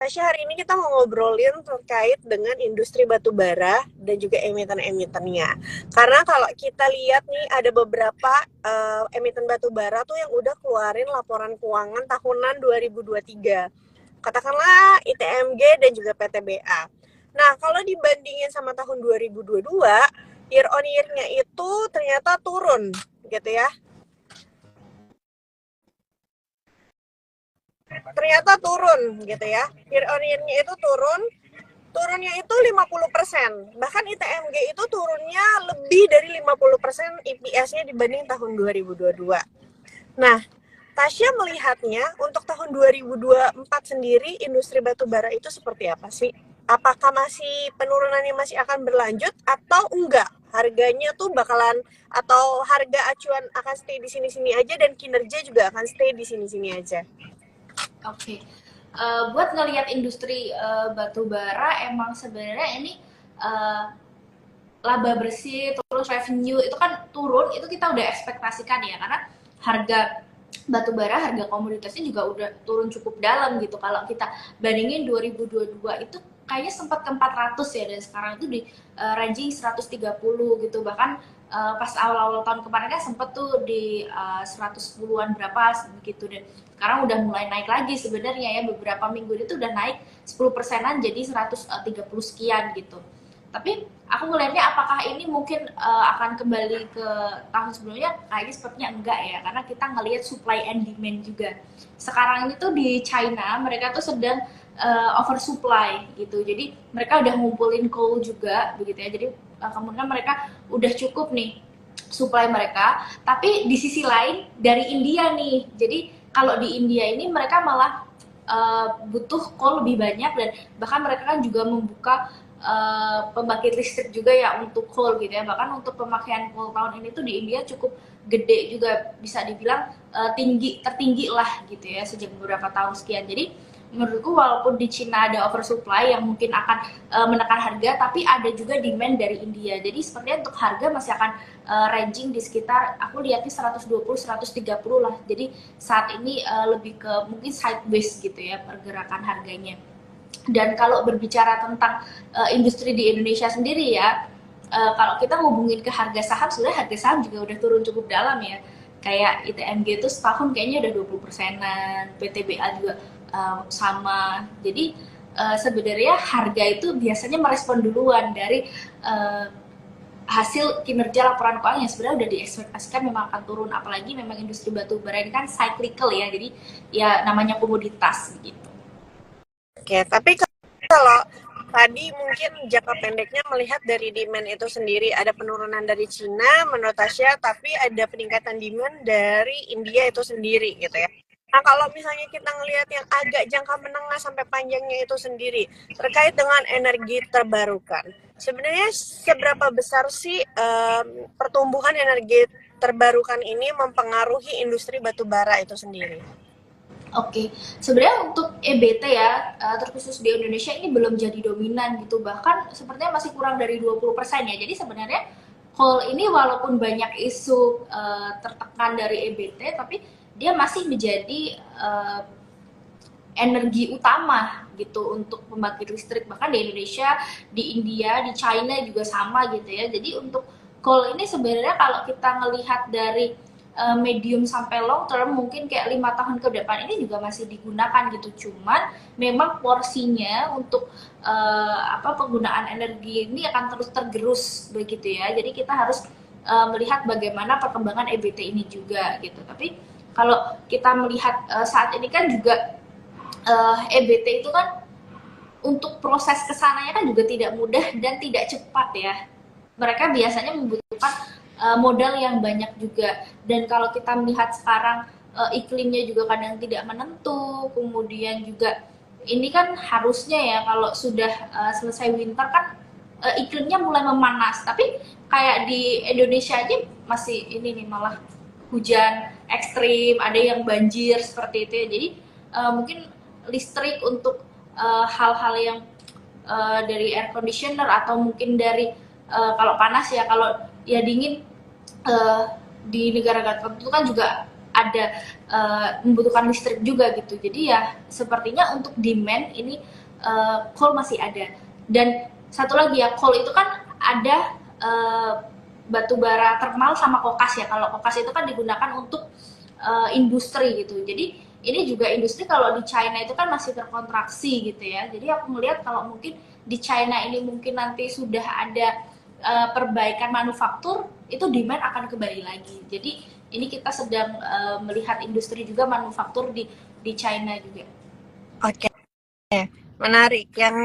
Tasya, hari ini kita mau ngobrolin terkait dengan industri batu bara dan juga emiten-emitennya. Karena kalau kita lihat nih ada beberapa emiten batu bara tuh yang udah keluarin laporan keuangan tahunan 2023. Katakanlah ITMG dan juga PTBA. Nah, kalau dibandingin sama tahun 2022, year on year-nya itu ternyata turun gitu ya. Ternyata turun gitu ya. Year on year-nya itu turunnya itu 50%. Bahkan ITMG itu turunnya lebih dari 50% EPS-nya dibanding tahun 2022. Nah, Tasya melihatnya untuk tahun 2024 sendiri industri batubara itu seperti apa sih? Apakah masih penurunannya masih akan berlanjut atau enggak? Harganya tuh bakalan atau harga acuan akan stay di sini-sini aja dan kinerja juga akan stay di sini-sini aja. Oke. Buat ngelihat industri batu bara emang sebenarnya ini uh, laba bersih terus revenue itu kan turun, itu kita udah ekspektasikan ya, karena harga batu bara, harga komoditasnya juga udah turun cukup dalam gitu. Kalau kita bandingin 2022 itu kayaknya sempat ke 400 ya, dan sekarang itu di ranging 130 gitu. Bahkan pas awal-awal tahun kemarin kan sempet tuh di 110-an berapa gitu, dan sekarang udah mulai naik lagi sebenarnya ya, beberapa minggu itu udah naik 10%-an jadi 130 sekian gitu. Tapi aku ngelihatnya apakah ini mungkin akan kembali ke tahun sebelumnya, kayaknya sepertinya enggak ya, karena kita ngelihat supply and demand juga. Sekarang ini tuh di China mereka tuh sedang oversupply gitu, jadi mereka udah ngumpulin coal juga begitu ya, jadi kemudian mereka udah cukup nih supply mereka. Tapi di sisi lain dari India nih, jadi kalau di India ini mereka malah butuh coal lebih banyak, dan bahkan mereka kan juga membuka pembangkit listrik juga ya untuk coal gitu ya. Bahkan untuk pemakaian coal tahun ini tuh di India cukup gede juga, bisa dibilang tertinggi lah gitu ya sejak beberapa tahun sekian. Jadi menurutku walaupun di Cina ada oversupply yang mungkin akan menekan harga, tapi ada juga demand dari India. Jadi sepertinya untuk harga masih akan ranging di sekitar, aku lihatnya 120 130 lah. Jadi saat ini lebih ke mungkin sideways gitu ya pergerakan harganya. Dan kalau berbicara tentang industri di Indonesia sendiri ya, kalau kita ngubungin ke harga saham, sebenarnya harga saham juga udah turun cukup dalam ya. Kayak ITMG itu setahun kayaknya udah 20%-an, PTBA juga sama. Jadi sebenarnya harga itu biasanya merespon duluan dari hasil kinerja laporan keuangan yang sebenarnya udah diekspektasikan memang akan turun. Apalagi memang industri batu bara ini kan cyclical ya, jadi ya namanya komoditas gitu. Oke, tapi kalau tadi mungkin jangka pendeknya melihat dari demand itu sendiri ada penurunan dari Cina menurut Tasya, tapi ada peningkatan demand dari India itu sendiri gitu ya. Nah, kalau misalnya kita ngelihat yang agak jangka menengah sampai panjangnya itu sendiri terkait dengan energi terbarukan, sebenarnya seberapa besar sih pertumbuhan energi terbarukan ini mempengaruhi industri batu bara itu sendiri? Oke, sebenarnya untuk EBT ya, terkhusus di Indonesia ini belum jadi dominan gitu, bahkan sepertinya masih kurang dari 20% ya. Jadi sebenarnya coal ini walaupun banyak isu tertekan dari EBT, tapi dia masih menjadi energi utama gitu untuk pembangkit listrik. Bahkan di Indonesia, di India, di China juga sama gitu ya. Jadi untuk coal ini sebenarnya kalau kita ngelihat dari medium sampai long term, mungkin kayak 5 tahun ke depan ini juga masih digunakan gitu. Cuman memang porsinya untuk penggunaan energi ini akan terus tergerus begitu ya. Jadi kita harus melihat bagaimana perkembangan EBT ini juga gitu. Tapi kalau kita melihat saat ini kan juga EBT itu kan untuk proses kesananya kan juga tidak mudah dan tidak cepat ya. Mereka biasanya membutuhkan modal yang banyak juga. Dan kalau kita melihat sekarang iklimnya juga kadang tidak menentu, kemudian juga ini kan harusnya ya kalau sudah selesai winter kan iklimnya mulai memanas. Tapi kayak di Indonesia aja masih ini nih, malah hujan ekstrim, ada yang banjir seperti itu ya. Jadi mungkin listrik untuk hal-hal yang dari air conditioner, atau mungkin dari kalau panas ya, kalau ya dingin, uh, di negara tertentu kan juga ada membutuhkan listrik juga gitu. Jadi ya sepertinya untuk demand ini coal masih ada. Dan satu lagi ya, coal itu kan ada batu bara thermal sama kokas ya. Kalau kokas itu kan digunakan untuk industri gitu. Jadi ini juga industri kalau di China itu kan masih terkontraksi gitu ya. Jadi aku melihat kalau mungkin di China ini mungkin nanti sudah ada perbaikan manufaktur, itu demand akan kembali lagi. Jadi ini kita sedang melihat industri juga manufaktur di China juga. Oke, menarik. Yang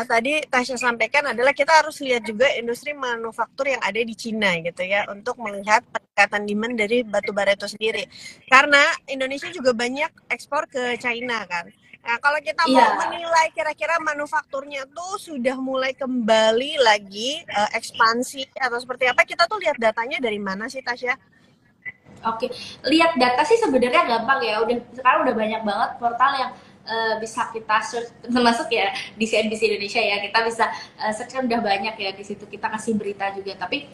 tadi Tasya sampaikan adalah kita harus lihat juga industri manufaktur yang ada di Cina gitu ya, untuk melihat peningkatan demand dari batu bara itu sendiri. Karena Indonesia juga banyak ekspor ke China kan. Nah, kalau kita mau Iya, menilai kira-kira manufakturnya tuh sudah mulai kembali lagi ekspansi atau seperti apa, kita tuh lihat datanya dari mana sih, Tasya? oke. Lihat data sih sebenarnya gampang ya. Udah sekarang udah banyak banget portal yang bisa kita search, termasuk ya di CNBC Indonesia ya. Kita bisa search kan udah banyak ya di situ, kita kasih berita juga. Tapi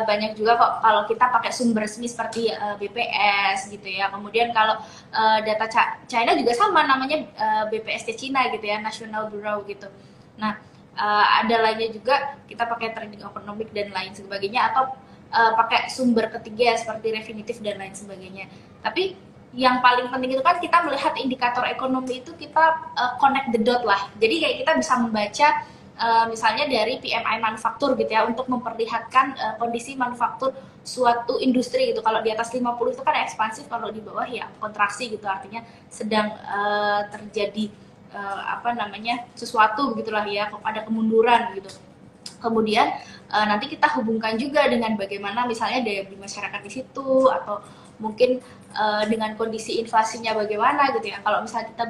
banyak juga kok kalau kita pakai sumber resmi seperti BPS gitu ya. Kemudian kalau data China juga sama namanya BPST Cina gitu ya, National Bureau gitu. Nah, ada lainnya juga kita pakai trending economic dan lain sebagainya, atau pakai sumber ketiga seperti Refinitiv dan lain sebagainya. Tapi yang paling penting itu kan kita melihat indikator ekonomi itu, kita connect the dot lah. Jadi kayak kita bisa membaca misalnya dari PMI manufaktur gitu ya, untuk memperlihatkan kondisi manufaktur suatu industri gitu. Kalau di atas 50 itu kan ekspansif, kalau di bawah ya kontraksi gitu, artinya sedang terjadi apa namanya, sesuatu gitulah ya, ada kemunduran gitu. Kemudian nanti kita hubungkan juga dengan bagaimana misalnya daya beli masyarakat di situ, atau mungkin dengan kondisi inflasinya bagaimana gitu ya. Kalau misalnya kita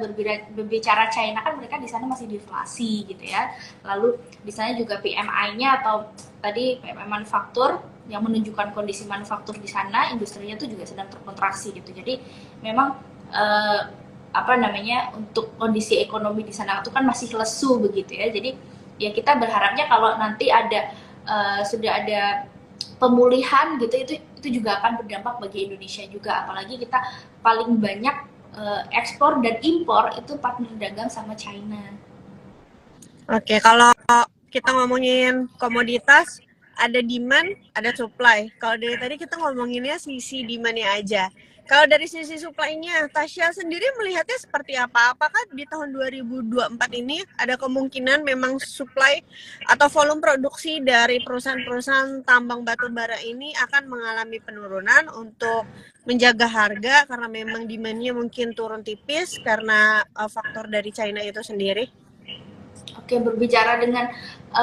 berbicara China kan mereka di sana masih deflasi gitu ya. Lalu di sana juga PMI-nya atau tadi PMI manufaktur yang menunjukkan kondisi manufaktur di sana, industrinya itu juga sedang terkontraksi gitu. Jadi memang apa namanya, untuk kondisi ekonomi di sana itu kan masih lesu begitu ya. Jadi ya kita berharapnya kalau nanti ada sudah ada pemulihan gitu, itu juga akan berdampak bagi Indonesia juga, apalagi kita paling banyak ekspor dan impor itu partner dagang sama China. Oke, kalau kita ngomongin komoditas, ada demand, ada supply. Kalau dari tadi kita ngomonginnya sisi demand-nya aja. Kalau dari sisi supply-nya, Tasya sendiri melihatnya seperti apa? Apakah di tahun 2024 ini ada kemungkinan memang supply atau volume produksi dari perusahaan-perusahaan tambang batu bara ini akan mengalami penurunan untuk menjaga harga karena memang demand-nya mungkin turun tipis karena faktor dari China itu sendiri? Oke, berbicara dengan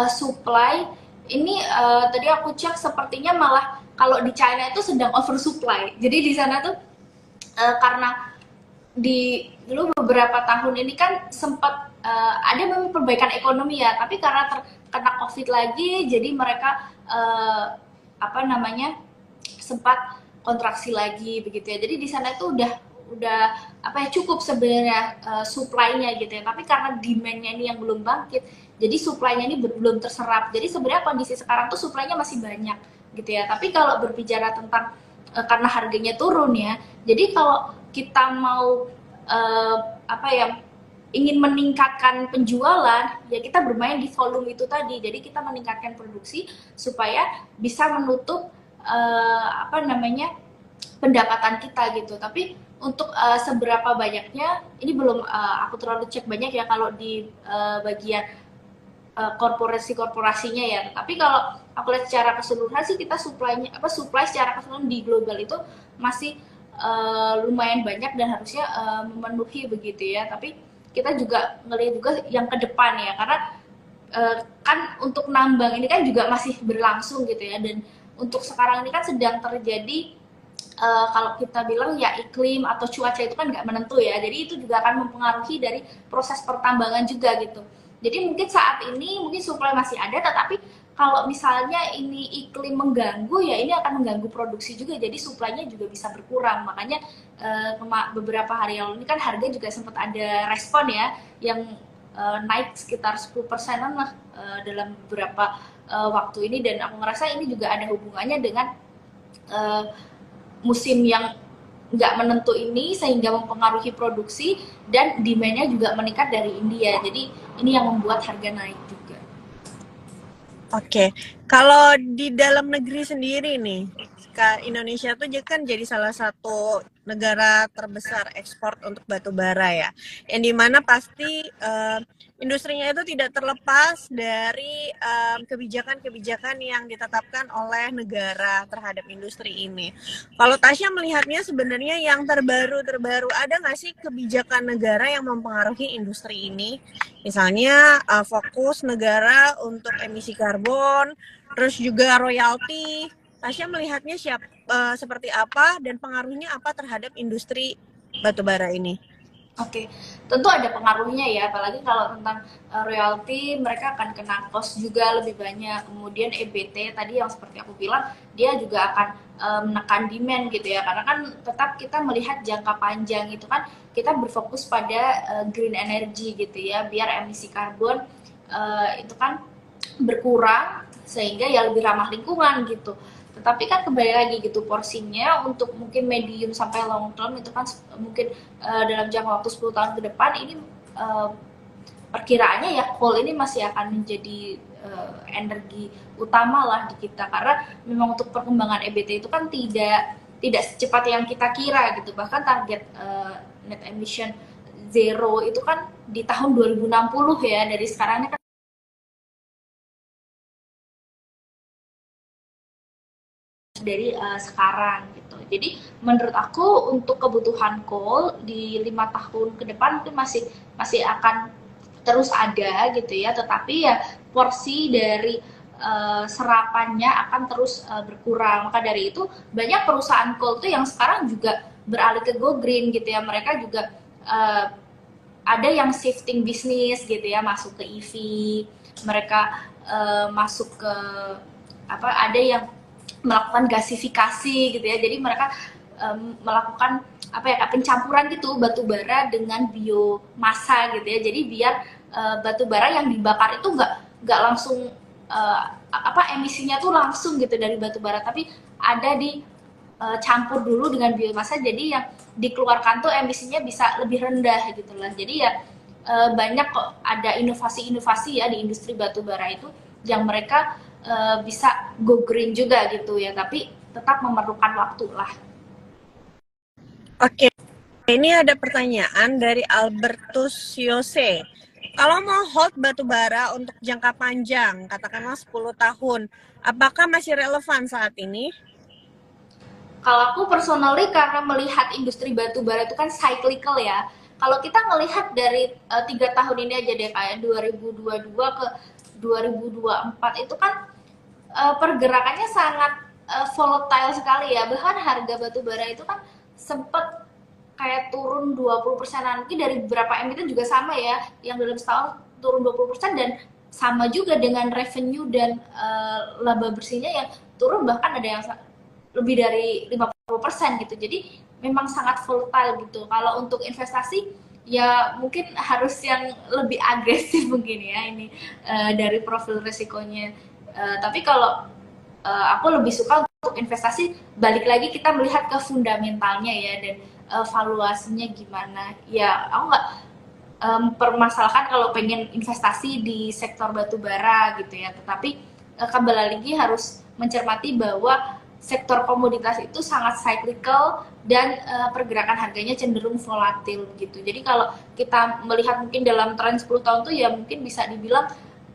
supply, ini tadi aku cek sepertinya malah kalau di China itu sedang oversupply. Jadi di sana tuh karena di dulu beberapa tahun ini kan sempat ada memang perbaikan ekonomi ya, tapi karena terkena COVID lagi, jadi mereka apa namanya, sempat kontraksi lagi begitu ya. Jadi di sana itu udah apa ya, cukup sebenarnya supply-nya gitu ya. Tapi karena demand-nya ini yang belum bangkit, jadi supply-nya ini belum terserap. Jadi sebenarnya kondisi sekarang tuh supply-nya masih banyak gitu ya. Tapi kalau berbicara tentang karena harganya turun ya. Jadi kalau kita mau apa ya, ingin meningkatkan penjualan, ya kita bermain di volume itu tadi. Jadi kita meningkatkan produksi supaya bisa menutup apa namanya, pendapatan kita gitu. Tapi untuk seberapa banyaknya ini belum aku terlalu cek banyak ya kalau di bagian korporasinya ya. Tapi kalau aku lihat secara keseluruhan sih, kita supply secara keseluruhan di global itu masih lumayan banyak dan harusnya memenuhi begitu ya. Tapi kita juga ngelihat juga yang ke depan ya, karena kan untuk nambang ini kan juga masih berlangsung gitu ya. Dan untuk sekarang ini kan sedang terjadi kalau kita bilang ya iklim atau cuaca itu kan nggak menentu ya. Jadi itu juga akan mempengaruhi dari proses pertambangan juga gitu. Jadi mungkin saat ini mungkin supply masih ada, tetapi kalau misalnya ini iklim mengganggu ya, ini akan mengganggu produksi juga. Jadi supply-nya juga bisa berkurang. Makanya beberapa hari yang lalu ini kan harga juga sempat ada respon ya, yang naik sekitar 10%-an lah dalam beberapa waktu ini. Dan aku ngerasa ini juga ada hubungannya dengan musim yang nggak menentu ini sehingga mempengaruhi produksi dan demand-nya juga meningkat dari India. Jadi ini yang membuat harga naik juga. Oke, kalau di dalam negeri sendiri nih, Indonesia tuh kan jadi salah satu negara terbesar ekspor untuk batu bara ya, yang dimana pasti industrinya itu tidak terlepas dari kebijakan-kebijakan yang ditetapkan oleh negara terhadap industri ini. Kalau Tasya melihatnya sebenarnya yang terbaru ada nggak sih kebijakan negara yang mempengaruhi industri ini? Misalnya fokus negara untuk emisi karbon, terus juga royalti. Tasya melihatnya seperti apa dan pengaruhnya apa terhadap industri batubara ini? Oke, tentu ada pengaruhnya ya, apalagi kalau tentang royalti mereka akan kena cost juga lebih banyak. Kemudian EBT tadi yang seperti aku bilang, dia juga akan menekan demand gitu ya, karena kan tetap kita melihat jangka panjang itu kan kita berfokus pada green energy gitu ya, biar emisi karbon itu kan berkurang sehingga ya lebih ramah lingkungan gitu. Tetapi kan kembali lagi gitu porsinya untuk mungkin medium sampai long term itu kan mungkin dalam jangka waktu 10 tahun ke depan ini perkiraannya ya coal ini masih akan menjadi energi utama lah di kita, karena memang untuk perkembangan EBT itu kan tidak secepat yang kita kira gitu. Bahkan target net emission zero itu kan di tahun 2060 ya, dari sekarangnya kan dari sekarang gitu. Jadi menurut aku untuk kebutuhan coal di 5 tahun ke depan itu masih masih akan terus ada gitu ya. Tetapi ya porsi dari serapannya akan terus berkurang. Maka dari itu banyak perusahaan coal tuh yang sekarang juga beralih ke go green gitu ya. Mereka juga ada yang shifting bisnis gitu ya, masuk ke EV. Mereka masuk ke apa? Ada yang melakukan gasifikasi gitu ya, jadi mereka melakukan apa ya, pencampuran gitu batu bara dengan biomasa gitu ya, jadi biar batu bara yang dibakar itu nggak langsung apa emisinya tuh langsung gitu dari batu bara, tapi ada di campur dulu dengan biomasa, jadi yang dikeluarkan tuh emisinya bisa lebih rendah gitu lah. Jadi ya banyak kok ada inovasi-inovasi ya di industri batu bara itu yang mereka bisa go green juga gitu ya, tapi tetap memerlukan waktu lah. Oke, ini ada pertanyaan dari Albertus Yose. Kalau mau hold batubara untuk jangka panjang, katakanlah 10 tahun, apakah masih relevan saat ini? Kalau aku personally karena melihat industri batu bara itu kan cyclical ya. Kalau kita melihat dari 3 tahun ini aja deh, kayak 2022 ke 2024 itu kan pergerakannya sangat volatile sekali ya. Bahkan harga batu bara itu kan sempat kayak turun 20%-an. Mungkin dari beberapa emiten juga sama ya, yang dalam setahun turun 20% dan sama juga dengan revenue dan laba bersihnya yang turun, bahkan ada yang lebih dari 50% gitu. Jadi memang sangat volatile gitu. Kalau untuk investasi ya mungkin harus yang lebih agresif mungkin ya ini dari profil risikonya. Tapi kalau aku lebih suka untuk investasi, balik lagi kita melihat ke fundamentalnya ya, dan valuasinya gimana. Ya aku nggak permasalahkan kalau pengen investasi di sektor batu bara gitu ya, tetapi kembali lagi harus mencermati bahwa sektor komoditas itu sangat cyclical dan pergerakan harganya cenderung volatil gitu. Jadi kalau kita melihat mungkin dalam tren 10 tahun tuh ya mungkin bisa dibilang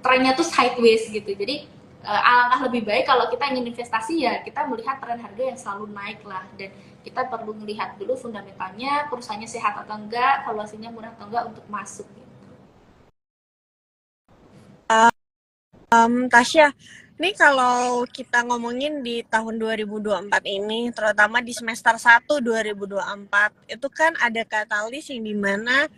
trennya tuh sideways gitu. Jadi alangkah lebih baik kalau kita ingin investasi ya kita melihat tren harga yang selalu naik lah, dan kita perlu melihat dulu fundamentalnya, perusahaannya sehat atau enggak, valuasinya murah atau enggak untuk masuk gitu. Tasya, nih kalau kita ngomongin di tahun 2024 ini, terutama di semester 1 2024, itu kan ada katalis yang dimana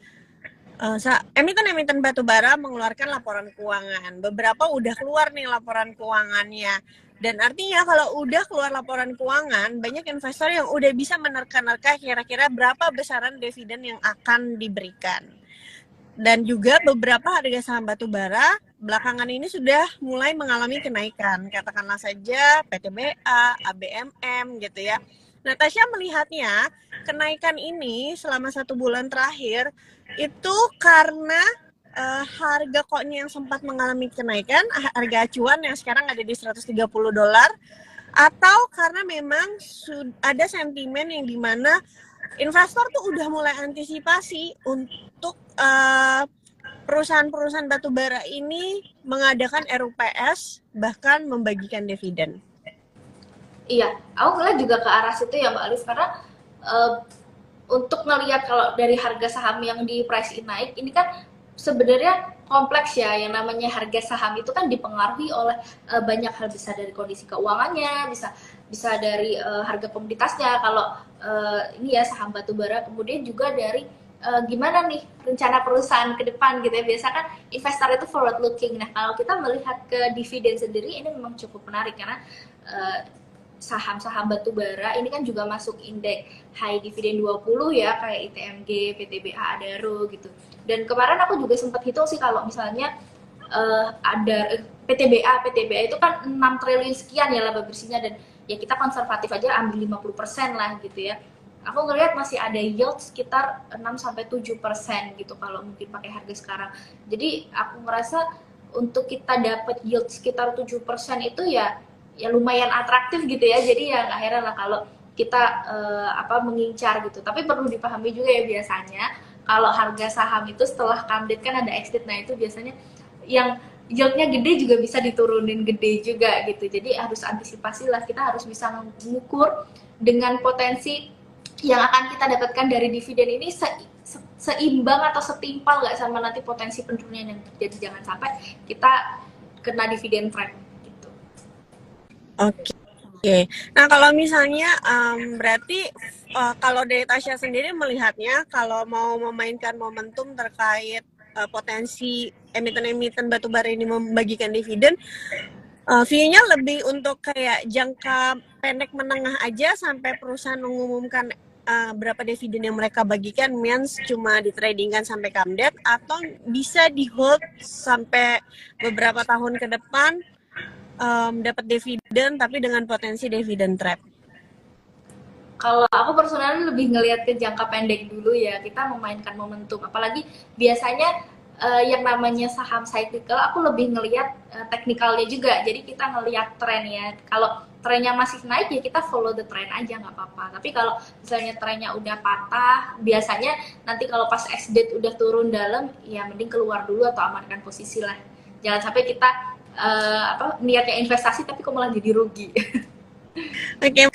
emiten-emiten batubara mengeluarkan laporan keuangan. Beberapa udah keluar nih laporan keuangannya. Dan artinya kalau udah keluar laporan keuangan, banyak investor yang udah bisa menerka-nerka kira-kira berapa besaran dividen yang akan diberikan. Dan juga beberapa harga saham batubara belakangan ini sudah mulai mengalami kenaikan. Katakanlah saja PTBA, ABMM gitu ya. Natasha melihatnya kenaikan ini selama 1 bulan terakhir itu karena harga koknya yang sempat mengalami kenaikan, harga acuan yang sekarang ada di $130, atau karena memang ada sentimen yang dimana investor tuh udah mulai antisipasi untuk perusahaan-perusahaan batubara ini mengadakan RUPS bahkan membagikan dividen. Iya, aku ngeliat juga ke arah situ ya Mbak Alif, karena uh, untuk ngelihat kalau dari harga saham yang di price in naik, ini kan sebenarnya kompleks ya, yang namanya harga saham itu kan dipengaruhi oleh banyak hal, bisa dari kondisi keuangannya, bisa bisa dari harga komoditasnya kalau ini ya saham batubara, kemudian juga dari gimana nih rencana perusahaan ke depan gitu ya. Biasa kan investor itu forward looking. Nah, kalau kita melihat ke dividen sendiri, ini memang cukup menarik karena uh, saham-saham batubara ini kan juga masuk indeks high dividen 20 ya, kayak ITMG, PTBA, Adaro gitu. Dan kemarin aku juga sempat hitung sih, kalau misalnya ada PTBA itu kan 6 triliun sekian ya laba bersihnya, dan ya kita konservatif aja ambil 50% lah gitu ya. Aku ngelihat masih ada yield sekitar 6-7% gitu kalau mungkin pakai harga sekarang. Jadi aku ngerasa untuk kita dapat yield sekitar 7% itu ya lumayan atraktif gitu ya. Jadi ya nggak heran lah kalau kita mengincar gitu. Tapi perlu dipahami juga ya, biasanya kalau harga saham itu setelah comeback kan ada exit. Nah, itu biasanya yang yieldnya gede juga bisa diturunin gede juga gitu. Jadi harus antisipasi lah, kita harus bisa mengukur dengan potensi yang akan kita dapatkan dari dividen ini seimbang atau setimpal nggak sama nanti potensi penurunan yang terjadi. Jangan sampai kita kena dividen trap gitu. Oke. Oke, nah kalau misalnya berarti kalau dari Tasya sendiri melihatnya kalau mau memainkan momentum terkait potensi emiten-emiten batubara ini membagikan dividen, view-nya lebih untuk kayak jangka pendek menengah aja sampai perusahaan mengumumkan berapa dividen yang mereka bagikan, means cuma ditradingkan sampai comeback, atau bisa di hold sampai beberapa tahun ke depan dapat dividen tapi dengan potensi dividen trap. Kalau aku personalnya lebih ngelihat ke jangka pendek dulu ya, kita memainkan momentum. Apalagi biasanya yang namanya saham cyclical, aku lebih ngelihat teknikalnya juga. Jadi kita ngelihat tren ya. Kalau trennya masih naik ya kita follow the trend aja, nggak apa-apa. Tapi kalau misalnya trennya udah patah, biasanya nanti kalau pas ex-date udah turun dalam, ya mending keluar dulu atau amankan posisi lah. Jangan sampai kita niatnya investasi tapi kok malah jadi rugi. Oke,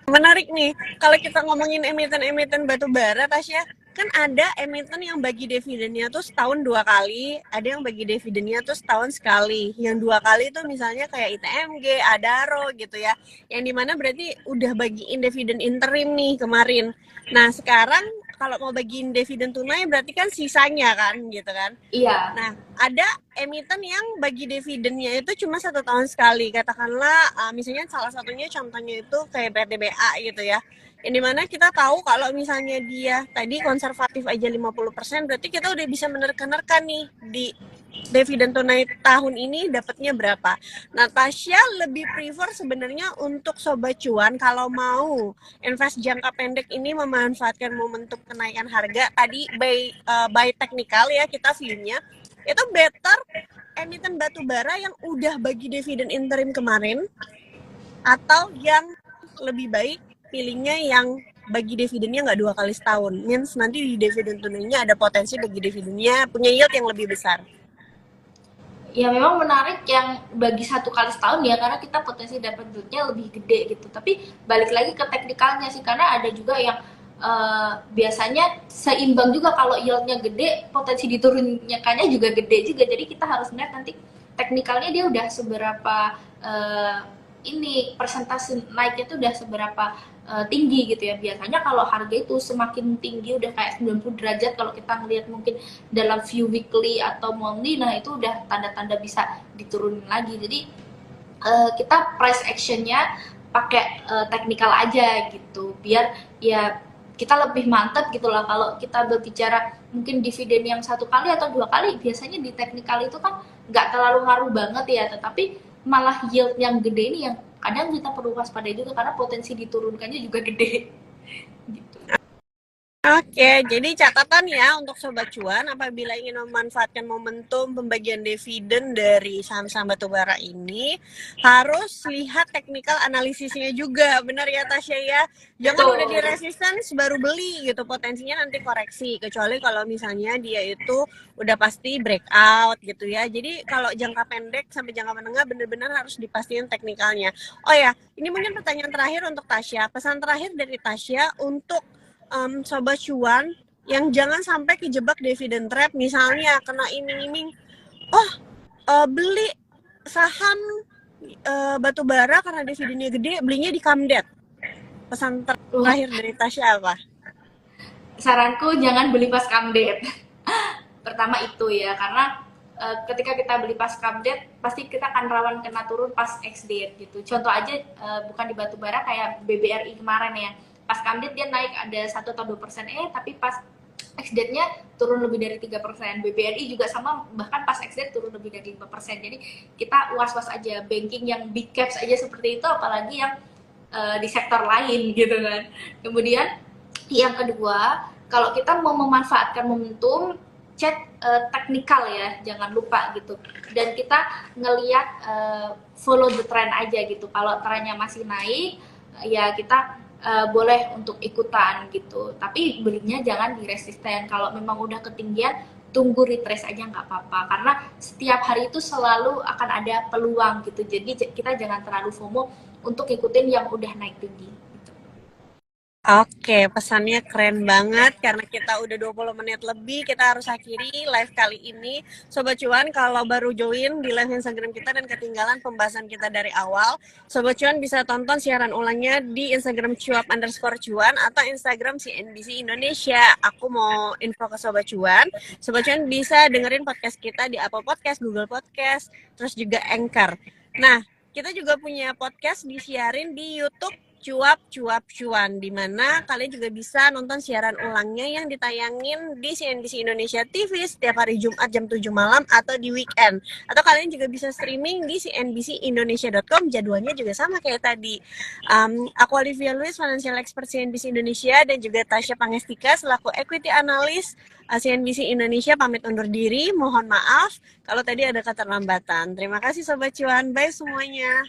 menarik nih. Kalau kita ngomongin emiten-emiten batu bara, Tasya, kan ada emiten yang bagi dividennya tuh setahun 2 kali, ada yang bagi dividennya tuh setahun sekali. Yang 2 kali tuh misalnya kayak ITMG, Adaro gitu ya. Yang dimana berarti udah bagiin dividen interim nih kemarin. Nah sekarang kalau mau bagiin dividen tunai berarti kan sisanya kan gitu kan. Iya. Nah, ada emiten yang bagi dividennya itu cuma 1 tahun sekali. Katakanlah, misalnya salah satunya contohnya itu kayak PTBA gitu ya. Yang dimana kita tahu kalau misalnya dia tadi konservatif aja 50%, berarti kita udah bisa menerka-nerka nih di dividen tunai tahun ini dapatnya berapa. Natasha lebih prefer sebenarnya untuk sobat cuan kalau mau invest jangka pendek ini memanfaatkan momentum kenaikan harga tadi by technical ya, kita view-nya itu better emiten batubara yang udah bagi dividen interim kemarin, atau yang lebih baik pilihnya yang bagi dividennya nggak 2 kali setahun, means nanti di dividen tunainya ada potensi bagi dividennya punya yield yang lebih besar. Ya memang menarik yang bagi 1 kali setahun ya, karena kita potensi dapat duitnya lebih gede gitu. Tapi balik lagi ke teknikalnya sih, karena ada juga yang biasanya seimbang juga, kalau yieldnya gede potensi diturunkannya juga gede juga. Jadi kita harus lihat nanti teknikalnya dia udah seberapa ini persentase naiknya tuh udah seberapa tinggi gitu ya. Biasanya kalau harga itu semakin tinggi udah kayak 90 derajat, kalau kita ngelihat mungkin dalam view weekly atau monthly, nah itu udah tanda-tanda bisa diturunin lagi. Jadi kita price actionnya pakai teknikal aja gitu, biar ya kita lebih mantap gitu lah. Kalau kita berbicara mungkin dividen yang 1 kali atau 2 kali, biasanya di teknikal itu kan nggak terlalu ngaruh banget ya, tetapi malah yield yang gede ini yang kadang kita perlu waspada juga karena potensi diturunkannya juga gede gitu. Oke, jadi catatan ya untuk Sobat Cuan, apabila ingin memanfaatkan momentum pembagian dividen dari saham-saham batubara ini, harus lihat teknikal analisisnya juga, benar ya Tasya ya? Jangan udah di resistance baru beli gitu, potensinya nanti koreksi, kecuali kalau misalnya dia itu udah pasti breakout gitu ya. Jadi kalau jangka pendek sampai jangka menengah benar-benar harus dipastiin teknikalnya. Oh ya, ini mungkin pertanyaan terakhir untuk Tasya, pesan terakhir dari Tasya untuk Sobat Cuan yang jangan sampai kejebak dividen trap, misalnya kena iming-iming, beli saham batubara karena dividennya gede, belinya di Kamdet. Pesan terakhir dari Tasya apa? Saranku jangan beli pas update. Pertama itu ya, karena ketika kita beli pas update pasti kita akan rawan kena turun pas ex date gitu. Contoh aja bukan di batubara kayak BBRI kemarin ya. Pas update dia naik ada 1 atau 2%, tapi pas ex date-nya turun lebih dari 3%. BBRI juga sama, bahkan pas ex date turun lebih dari 5%. Jadi kita was-was aja, banking yang big caps aja seperti itu, apalagi yang di sektor lain gitu kan. Kemudian yang kedua, kalau kita mau memanfaatkan momentum, cek teknikal ya, jangan lupa gitu. Dan kita ngelihat follow the trend aja gitu. Kalau trennya masih naik, ya kita boleh untuk ikutan gitu. Tapi belinya jangan di resisten. Kalau memang udah ketinggian, tunggu retrace aja nggak apa-apa. Karena setiap hari itu selalu akan ada peluang gitu. Jadi kita jangan terlalu FOMO untuk ikutin yang udah naik tinggi. Oke, pesannya keren banget karena kita udah 20 menit lebih, kita harus akhiri live kali ini. Sobat Cuan, kalau baru join di live Instagram kita dan ketinggalan pembahasan kita dari awal, Sobat Cuan bisa tonton siaran ulangnya di Instagram cuap_cuan atau Instagram CNBC Indonesia. Aku mau info ke Sobat Cuan. Sobat Cuan bisa dengerin podcast kita di Apple Podcast, Google Podcast, terus juga Anchor. Nah, kita juga punya podcast disiarin di YouTube Cuap_cuan, di mana kalian juga bisa nonton siaran ulangnya yang ditayangin di CNBC Indonesia TV setiap hari Jumat jam 7 malam atau di weekend. Atau kalian juga bisa streaming di cnbcindonesia.com, jadwalnya juga sama kayak tadi. Aku Olivia Luis, financial expert CNBC Indonesia, dan juga Tasya Pangestika selaku equity analyst CNBC Indonesia pamit undur diri. Mohon maaf kalau tadi ada keterlambatan. Terima kasih Sobat Cuan, bye semuanya.